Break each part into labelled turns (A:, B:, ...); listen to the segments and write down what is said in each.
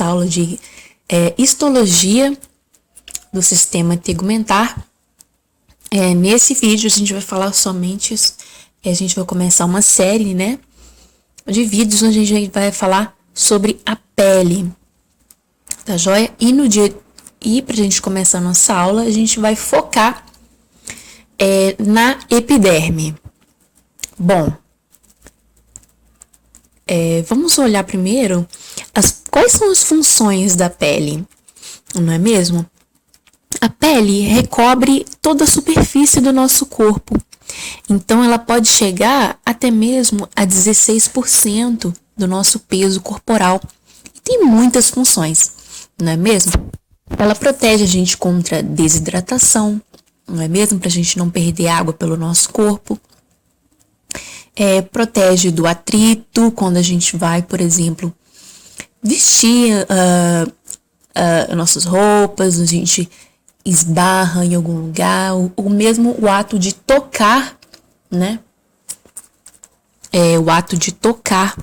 A: nossa aula de histologia do sistema tegumentar. Nesse vídeo a gente vai falar somente, a gente vai começar uma série, né, de vídeos onde a gente vai falar sobre a pele, tá joia? E pra gente começar a nossa aula, a gente vai focar na epiderme. Bom, vamos olhar primeiro quais são as funções da pele, não é mesmo? A pele recobre toda a superfície do nosso corpo, então ela pode chegar até mesmo a 16% do nosso peso corporal e tem muitas funções, não é mesmo? Ela protege a gente contra desidratação, não é mesmo? Para a gente não perder água pelo nosso corpo. Protege do atrito quando a gente vai, por exemplo, vestir nossas roupas, a gente esbarra em algum lugar, ou mesmo o ato de tocar, né? O ato de tocar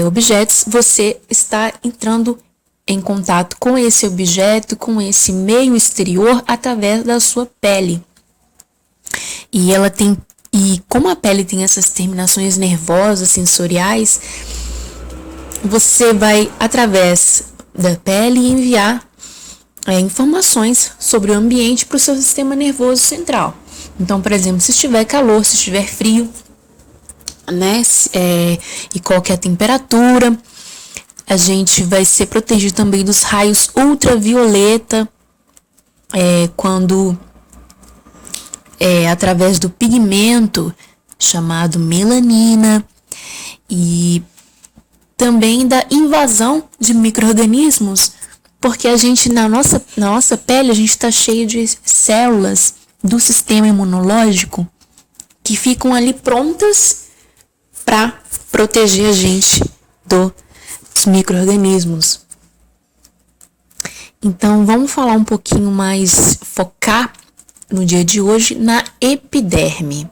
A: objetos, você está entrando em contato com esse objeto, com esse meio exterior através da sua pele. E como a pele tem essas terminações nervosas, sensoriais, você vai, através da pele, enviar informações sobre o ambiente para o seu sistema nervoso central. Então, por exemplo, se estiver calor, se estiver frio, né, e qual que é a temperatura, a gente vai ser protegido também dos raios ultravioleta, quando através do pigmento chamado melanina, e também da invasão de micro-organismos, porque a gente, na nossa pele, a gente está cheio de células do sistema imunológico que ficam ali prontas para proteger a gente dos micro-organismos. Então, vamos falar um pouquinho mais, focar no dia de hoje na epiderme.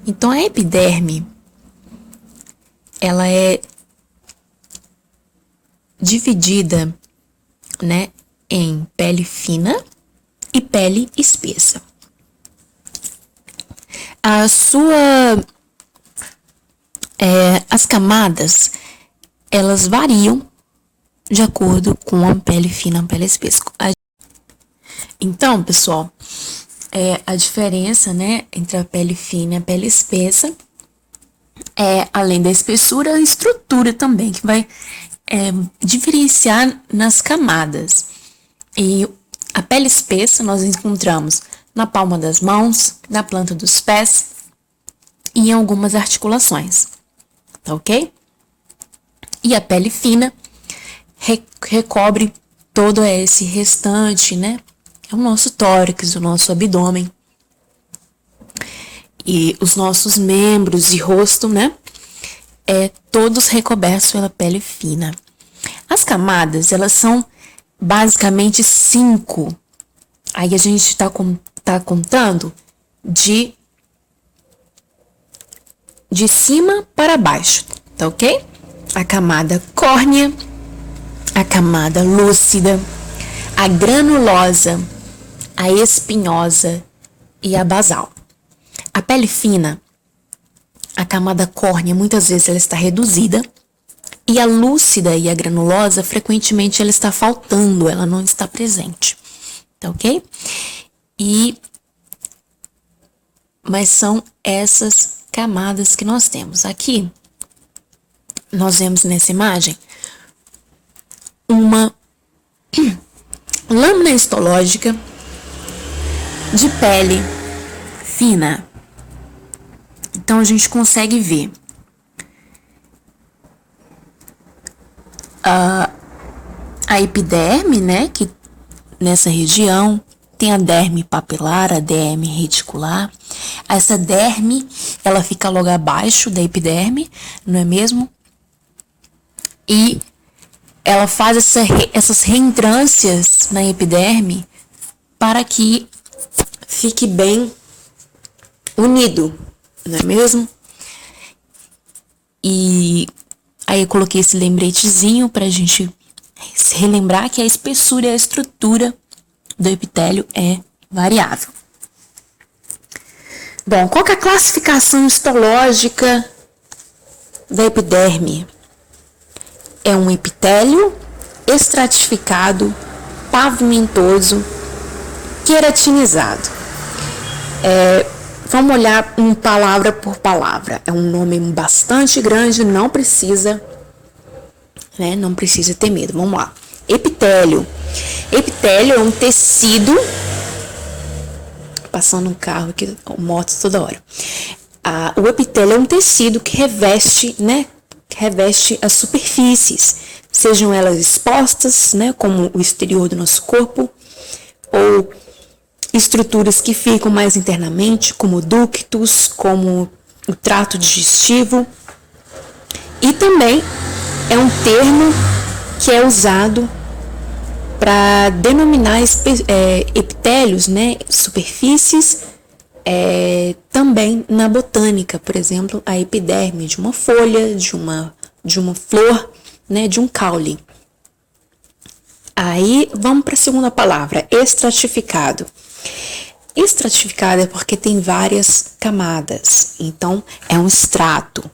A: Então, a epiderme, ela é dividida, né, em pele fina e pele espessa. As camadas, elas variam de acordo com a pele fina e a pele espessa. Então, pessoal, a diferença, né, entre a pele fina e a pele espessa além da espessura, a estrutura também, que vai diferenciar nas camadas. E a pele espessa nós encontramos na palma das mãos, na planta dos pés e em algumas articulações, tá ok? E a pele fina recobre todo esse restante, né? É o nosso tórax, o nosso abdômen e os nossos membros e rosto, né? Todos recobertos pela pele fina. As camadas, elas são basicamente 5. Aí a gente tá contando de cima para baixo, tá ok? A camada córnea, a camada lúcida, a granulosa, a espinhosa e a basal. A pele fina, a camada córnea, muitas vezes ela está reduzida, e a lúcida e a granulosa, frequentemente ela está faltando, ela não está presente, tá ok? Mas são essas camadas que nós temos. Aqui, nós vemos nessa imagem uma lâmina histológica de pele fina. Então, a gente consegue ver a epiderme, né, que nessa região tem a derme papilar, a derme reticular. Essa derme, ela fica logo abaixo da epiderme, não é mesmo? E ela faz essas reentrâncias na epiderme para que fique bem unido, não é mesmo? E aí eu coloquei esse lembretezinho para a gente relembrar que a espessura e a estrutura do epitélio é variável. Bom, qual que é a classificação histológica da epiderme? É um epitélio estratificado, pavimentoso, queratinizado. Vamos olhar palavra por palavra. É um nome bastante grande, não precisa ter medo. Vamos lá. Epitélio. Epitélio é um tecido. Passando um carro aqui, moto toda hora. O epitélio é um tecido que reveste, que reveste as superfícies, sejam elas expostas, como o exterior do nosso corpo, ou estruturas que ficam mais internamente, como ductos, como o trato digestivo. E também é um termo que é usado para denominar epitélios, superfícies, também na botânica, por exemplo, a epiderme de uma folha, de uma flor, de um caule. Aí vamos para a segunda palavra, estratificado. Estratificado é porque tem várias camadas, então é um estrato.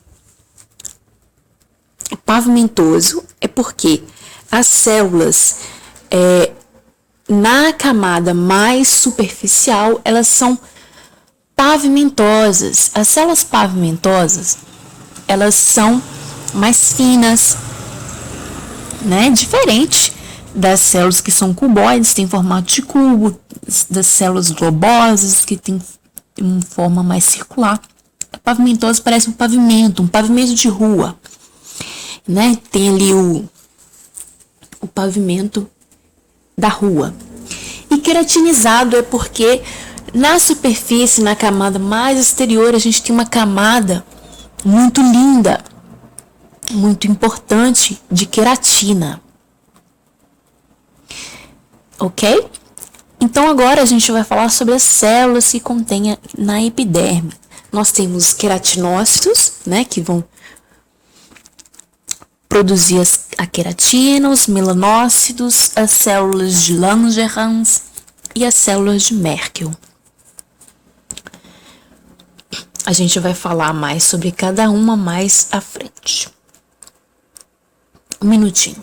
A: Pavimentoso é porque as células na camada mais superficial, elas são pavimentosas. As células pavimentosas, elas são mais finas, diferente das células que são cuboides, têm formato de cubo, das células globosas, que têm uma forma mais circular. A pavimentosa parece um pavimento de rua, Tem ali o pavimento da rua. E queratinizado é porque na superfície, na camada mais exterior, a gente tem uma camada muito linda, muito importante de queratina. Ok? Então agora a gente vai falar sobre as células que contém na epiderme. Nós temos os queratinócitos, que vão produzir a queratina, os melanócitos, as células de Langerhans e as células de Merkel. A gente vai falar mais sobre cada uma mais à frente. Um minutinho.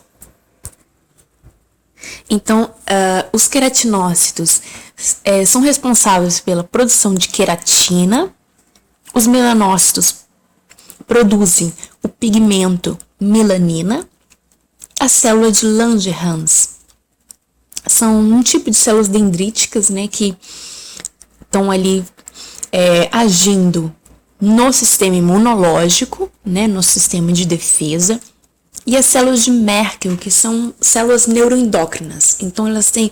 A: Então, os queratinócitos são responsáveis pela produção de queratina. Os melanócitos produzem o pigmento melanina. A célula de Langerhans são um tipo de células dendríticas, que estão ali agindo no sistema imunológico, no sistema de defesa. E as células de Merkel, que são células neuroendócrinas. Então, elas têm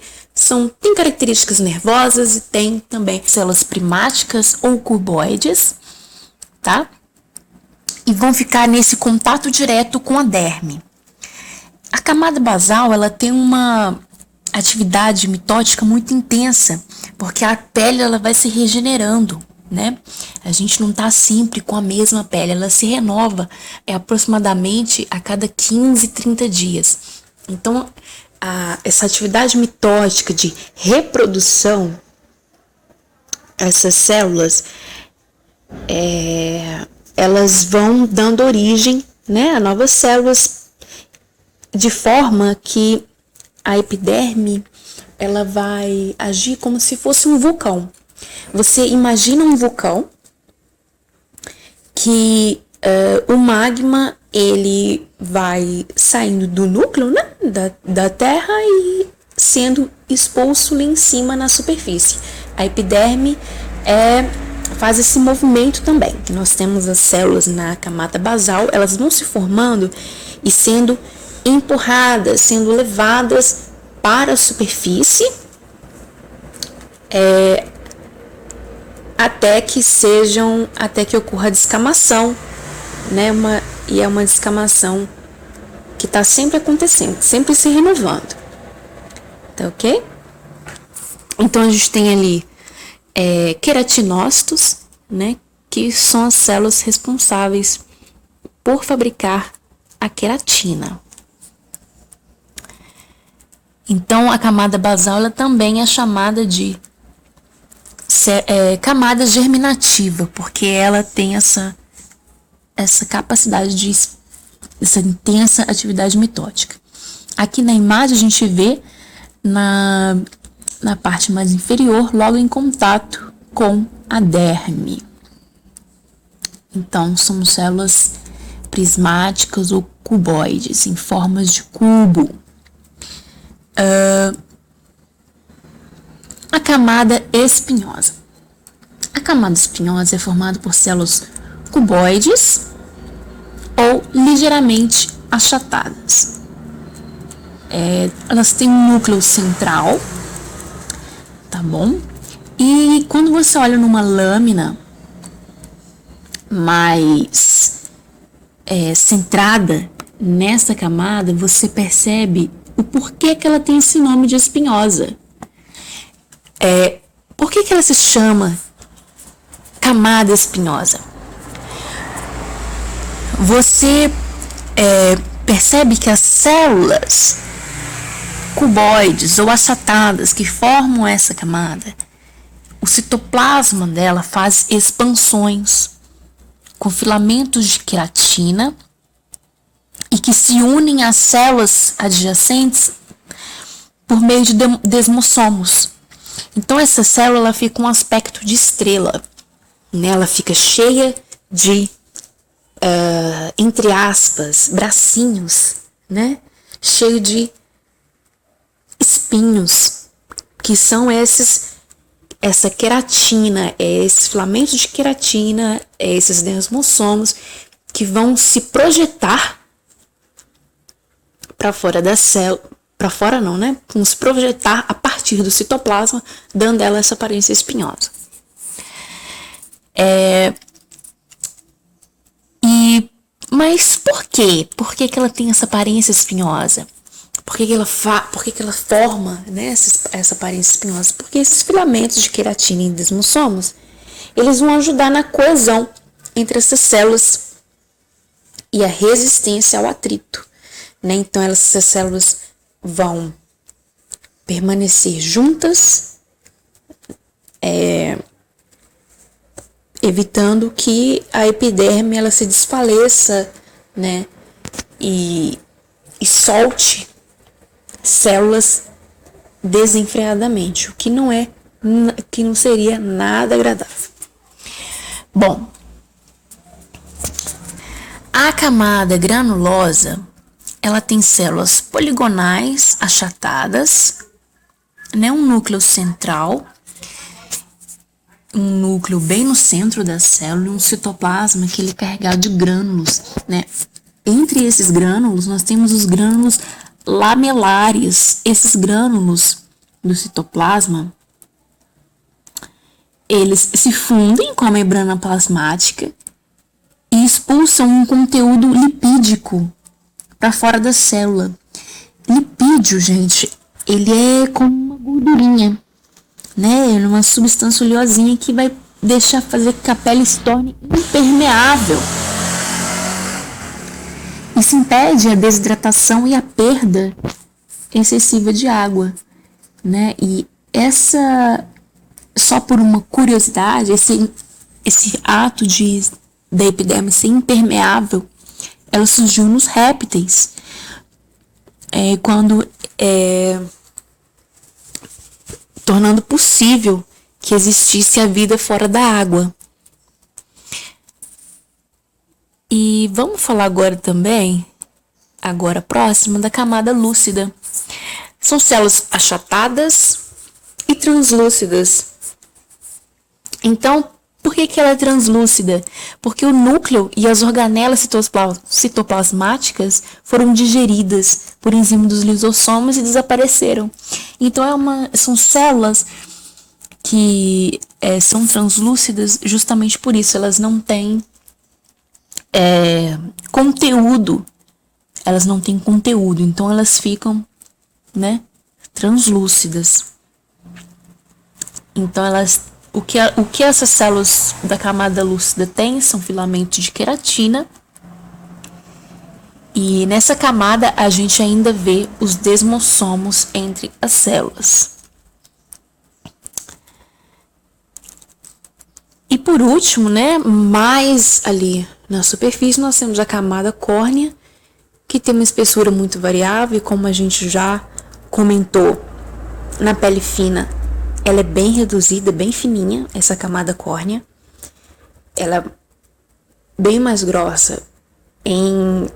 A: características nervosas e têm também células primáticas ou cuboides, tá? E vão ficar nesse contato direto com a derme. A camada basal, ela tem uma atividade mitótica muito intensa, porque a pele ela vai se regenerando, A gente não está sempre com a mesma pele, ela se renova aproximadamente a cada 15, 30 dias. Então, essa atividade mitótica de reprodução, essas células, elas vão dando origem, a novas células, de forma que a epiderme ela vai agir como se fosse um vulcão. Você imagina um vulcão que o magma ele vai saindo do núcleo, da terra e sendo expulso lá em cima na superfície. A epiderme faz esse movimento também. Nós temos as células na camada basal, elas vão se formando e sendo empurradas, sendo levadas para a superfície, até que ocorra a descamação, e é uma descamação que está sempre acontecendo, sempre se renovando, tá ok? Então a gente tem ali queratinócitos, que são as células responsáveis por fabricar a queratina. Então, a camada basal ela também é chamada de camada germinativa, porque ela tem essa capacidade de essa intensa atividade mitótica. Aqui na imagem a gente vê na parte mais inferior, logo em contato com a derme. Então, são células prismáticas ou cuboides, em formas de cubo. A camada espinhosa. A camada espinhosa é formada por células cuboides ou ligeiramente achatadas. Elas têm um núcleo central, tá bom? E quando você olha numa lâmina mais centrada nessa camada, você percebe o porquê que ela tem esse nome de espinhosa. Por que ela se chama camada espinhosa? Você percebe que as células cuboides ou achatadas que formam essa camada, o citoplasma dela faz expansões com filamentos de queratina e que se unem às células adjacentes por meio de desmossomos. Então essa célula ela fica com um aspecto de estrela, né? Ela fica cheia de, entre aspas, bracinhos, né? Cheio de espinhos, que são essa queratina, esses filamentos de queratina, esses desmossomos que vão se projetar para fora da célula, para fora não, né? Vão se projetar a partir do citoplasma, dando ela essa aparência espinhosa. Mas por quê? Por que ela tem essa aparência espinhosa? Por que ela forma, né, essa aparência espinhosa? Porque esses filamentos de queratina e desmossomos, eles vão ajudar na coesão entre essas células e a resistência ao atrito, né? Então essas células vão permanecer juntas, evitando que a epiderme ela se desfaleça, né? E solte células desenfreadamente, o que não seria nada agradável. Bom, a camada granulosa, ela tem células poligonais achatadas, né, um núcleo central, um núcleo bem no centro da célula, e um citoplasma que ele é carregado de grânulos, né? Entre esses grânulos, nós temos os grânulos lamelares. Esses grânulos do citoplasma, eles se fundem com a membrana plasmática e expulsam um conteúdo lipídico para fora da célula. Lipídio, gente, ele é como uma gordurinha, né? Ele é uma substância oleosinha que vai fazer que a pele se torne impermeável. Isso impede a desidratação e a perda excessiva de água, né? E só por uma curiosidade, esse ato da epiderme ser impermeável, ela surgiu nos répteis, tornando possível que existisse a vida fora da água. E vamos falar agora também, próximo, da camada lúcida. São células achatadas e translúcidas. Então, por que ela é translúcida? Porque o núcleo e as organelas citoplasmáticas foram digeridas por enzima dos lisossomos e desapareceram. Então, são células que são translúcidas justamente por isso. Elas não têm conteúdo. Elas não têm conteúdo, então elas ficam, né, translúcidas. Então o que essas células da camada lúcida têm são filamentos de queratina E nessa camada a gente ainda vê os desmossomos entre as células. E por último, né, mais ali na superfície, nós temos a camada córnea, que tem uma espessura muito variável, e como a gente já comentou, na pele fina, ela é bem reduzida, bem fininha, essa camada córnea. Ela é bem mais grossa em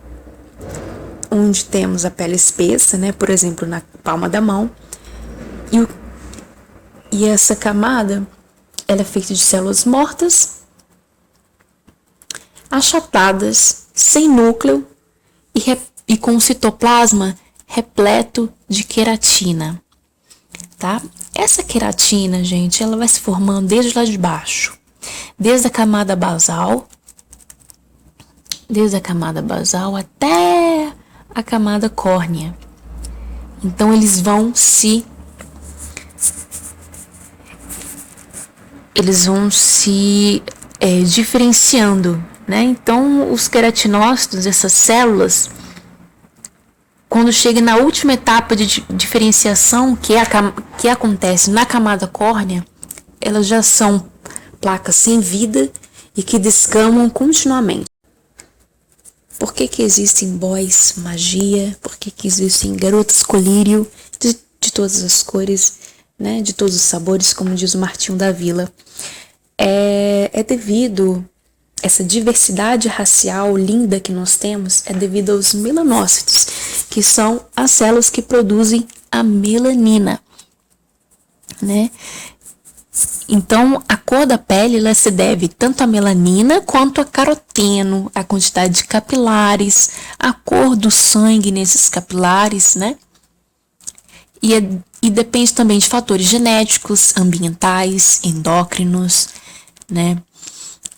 A: onde temos a pele espessa, né, por exemplo, na palma da mão. E essa camada, ela é feita de células mortas, achatadas, sem núcleo e com citoplasma repleto de queratina, tá? Essa queratina, gente, ela vai se formando desde lá de baixo, desde a camada basal até a camada córnea. Então eles vão se diferenciando, né? Então, os queratinócitos, essas células, quando chega na última etapa de diferenciação, que acontece na camada córnea, elas já são placas sem vida e que descamam continuamente. Por que existem boys magia? Por que existem garotas colírio de todas as cores, né, de todos os sabores, como diz o Martinho da Vila? É devido essa diversidade racial linda que nós temos, é devido aos melanócitos, que são as células que produzem a melanina, né? Então, a cor da pele, ela se deve tanto à melanina quanto a caroteno, a quantidade de capilares, a cor do sangue nesses capilares, né? E depende também de fatores genéticos, ambientais, endócrinos, né?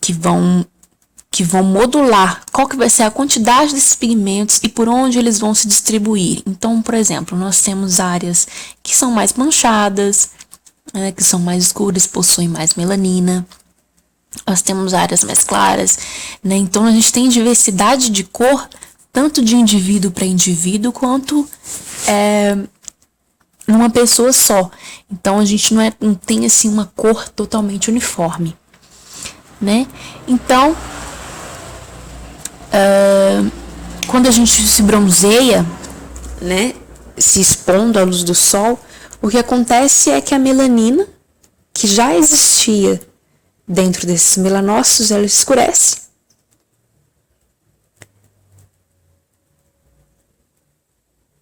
A: Que vão modular qual que vai ser a quantidade desses pigmentos e por onde eles vão se distribuir. Então, por exemplo, nós temos áreas que são mais manchadas, né, que são mais escuras, possuem mais melanina. Nós temos áreas mais claras, né? Então, a gente tem diversidade de cor, tanto de indivíduo para indivíduo, quanto numa pessoa só. Então, a gente não tem assim uma cor totalmente uniforme, né? Então, quando a gente se bronzeia, né, se expondo à luz do sol, o que acontece é que a melanina, que já existia dentro desses melanócitos, ela escurece.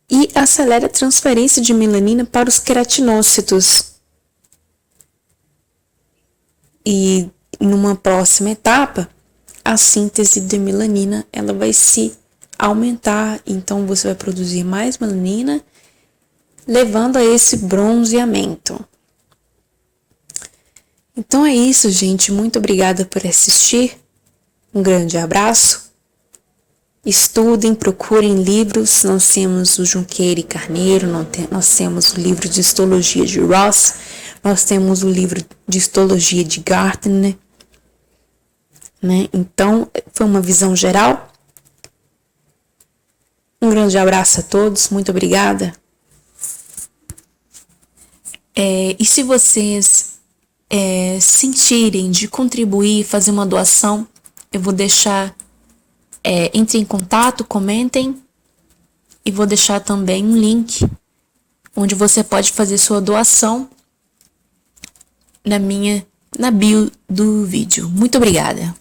A: E acelera a transferência de melanina para os queratinócitos. E numa próxima etapa, a síntese de melanina, ela vai se aumentar, então você vai produzir mais melanina, levando a esse bronzeamento. Então é isso, gente. Muito obrigada por assistir. Um grande abraço. Estudem, procurem livros. Nós temos o Junqueira e Carneiro, nós temos o livro de histologia de Ross, nós temos o livro de histologia de Gardner, né? Então, foi uma visão geral. Um grande abraço a todos. Muito obrigada. E se vocês sentirem de contribuir, fazer uma doação, eu vou deixar, entre em contato, comentem, e vou deixar também um link onde você pode fazer sua doação na bio do vídeo. Muito obrigada.